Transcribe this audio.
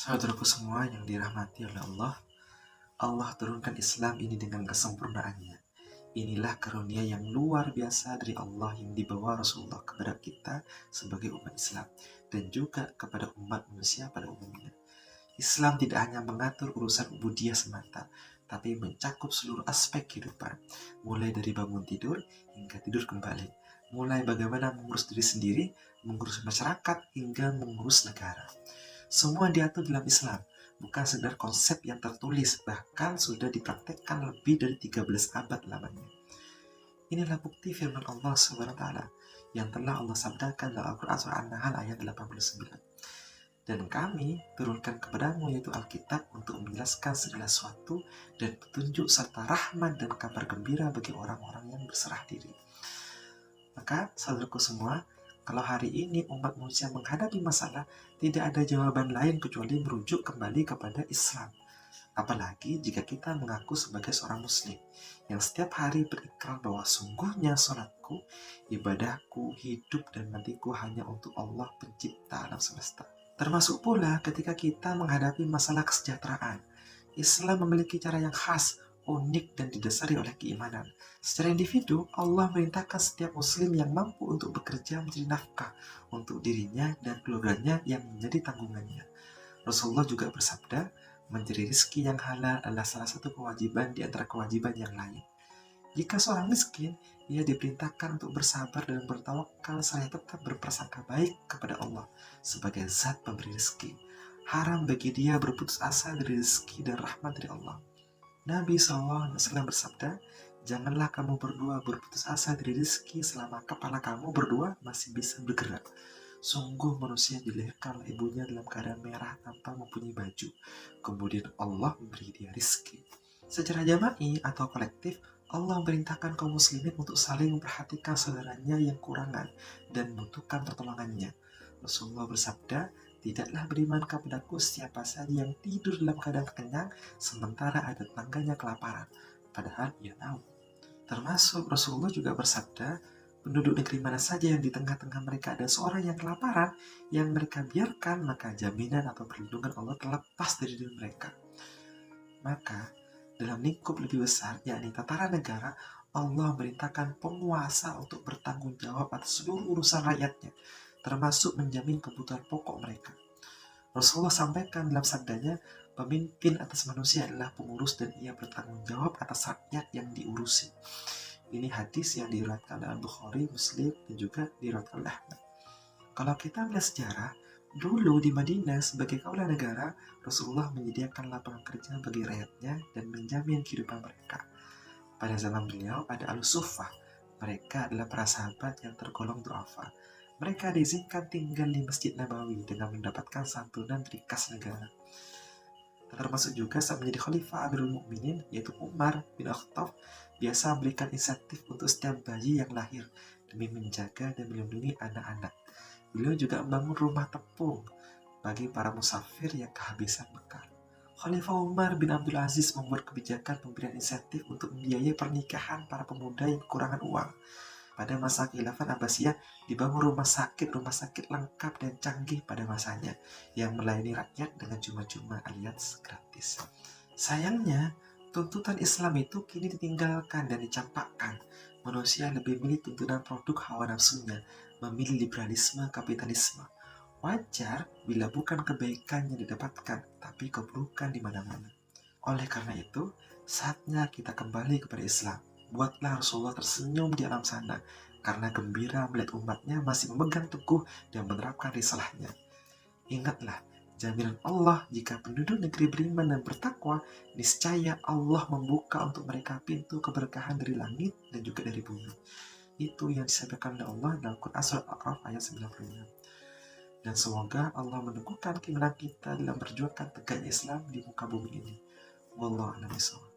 Saudaraku semua yang dirahmati oleh Allah, Allah turunkan Islam ini dengan kesempurnaannya. Inilah karunia yang luar biasa dari Allah yang dibawa Rasulullah kepada kita sebagai umat Islam dan juga kepada umat manusia pada umumnya. Islam tidak hanya mengatur urusan ubudiyah semata, tapi mencakup seluruh aspek kehidupan, mulai dari bangun tidur hingga tidur kembali, mulai bagaimana mengurus diri sendiri, mengurus masyarakat, hingga mengurus negara. Semua diatur dalam Islam, bukan sekedar konsep yang tertulis, bahkan sudah dipraktekkan lebih dari 13 abad lamanya. Inilah bukti firman Allah SWT yang telah Allah sabdakan dalam Al-Quran Surah An-Nahl ayat 89. Dan kami turunkan kepadamu yaitu Alkitab untuk menjelaskan segala sesuatu dan petunjuk serta rahmat dan kabar gembira bagi orang-orang yang berserah diri. Maka saudaraku semua, kalau hari ini umat manusia menghadapi masalah, tidak ada jawaban lain kecuali merujuk kembali kepada Islam. Apalagi jika kita mengaku sebagai seorang muslim, yang setiap hari berikrar bahwa sungguhnya sholatku, ibadahku, hidup dan matiku hanya untuk Allah pencipta alam semesta. Termasuk pula ketika kita menghadapi masalah kesejahteraan. Islam memiliki cara yang khas, unik dan didasari oleh keimanan. Secara individu, Allah merintahkan setiap muslim yang mampu untuk bekerja mencari nafkah untuk dirinya dan keluarganya yang menjadi tanggungannya. Rasulullah juga bersabda, mencari rezeki yang halal adalah salah satu kewajiban di antara kewajiban yang lain. Jika seorang miskin, ia diperintahkan untuk bersabar dan bertawakal seraya tetap berprasangka baik kepada Allah sebagai zat pemberi rezeki. Haram bagi dia berputus asa dari rezeki dan rahmat dari Allah. Nabi SAW bersabda, janganlah kamu berdua berputus asa dari rezeki selama kepala kamu berdua masih bisa bergerak. Sungguh manusia dilahirkan oleh ibunya dalam keadaan merah tanpa mempunyai baju. Kemudian Allah memberi dia rezeki. Secara jama'i atau kolektif, Allah memerintahkan kaum muslimin untuk saling memperhatikan saudaranya yang kurangan dan membutuhkan pertolongannya. Rasulullah bersabda, tidaklah beriman kepadaku siapa saja yang tidur dalam keadaan kenyang sementara ada tetangganya kelaparan, padahal ia tahu. Termasuk Rasulullah juga bersabda, penduduk negeri mana saja yang di tengah-tengah mereka ada seorang yang kelaparan, yang mereka biarkan, maka jaminan atau perlindungan Allah terlepas dari diri mereka. Maka, dalam lingkup lebih besar, yakni tataran negara, Allah memerintahkan penguasa untuk bertanggung jawab atas seluruh urusan rakyatnya, termasuk menjamin kebutuhan pokok mereka. Rasulullah sampaikan dalam sabdanya, pemimpin atas manusia adalah pengurus dan ia bertanggung jawab atas rakyat yang diurusi. Ini hadis yang diriwayatkan oleh Bukhari, Muslim, dan juga diriwayatkan oleh Ahmad. Kalau kita melihat sejarah, dulu di Madinah sebagai kepala negara, Rasulullah menyediakan lapangan kerja bagi rakyatnya dan menjamin kehidupan mereka. Pada zaman beliau ada Al-Suffah. Mereka adalah para sahabat yang tergolong du'afa. Mereka diizinkan tinggal di Masjid Nabawi dengan mendapatkan santunan dari kas negara. Termasuk juga saat menjadi Khalifah Amirul Mukminin, yaitu Umar bin Khattab, biasa memberikan insentif untuk setiap bayi yang lahir demi menjaga dan melindungi anak-anak. Beliau juga membangun rumah tepung bagi para musafir yang kehabisan bekal. Khalifah Umar bin Abdul Aziz membuat kebijakan pemberian insentif untuk membiayai pernikahan para pemuda yang kekurangan uang. Pada masa Khilafah Abbasiyah dibangun rumah sakit lengkap dan canggih pada masanya yang melayani rakyat dengan cuma-cuma alias gratis. Sayangnya, tuntutan Islam itu kini ditinggalkan dan dicampakkan. Manusia lebih memilih tuntunan produk hawa nafsunya, memilih liberalisme kapitalisme. Wajar bila bukan kebaikan yang didapatkan, tapi keburukan di mana-mana. Oleh karena itu, saatnya kita kembali kepada Islam. Buatlah Rasulullah tersenyum di alam sana, karena gembira melihat umatnya masih memegang teguh dan menerapkan risalahnya. Ingatlah, jaminan Allah jika penduduk negeri beriman dan bertakwa, niscaya Allah membuka untuk mereka pintu keberkahan dari langit dan juga dari bumi. Itu yang disampaikan oleh Allah dalam Quran Surat Al-A'raf ayat 96. Dan semoga Allah meneguhkan keimanan kita dalam berjuangkan tegaknya Islam di muka bumi ini. Wallahu a'lam bishawab.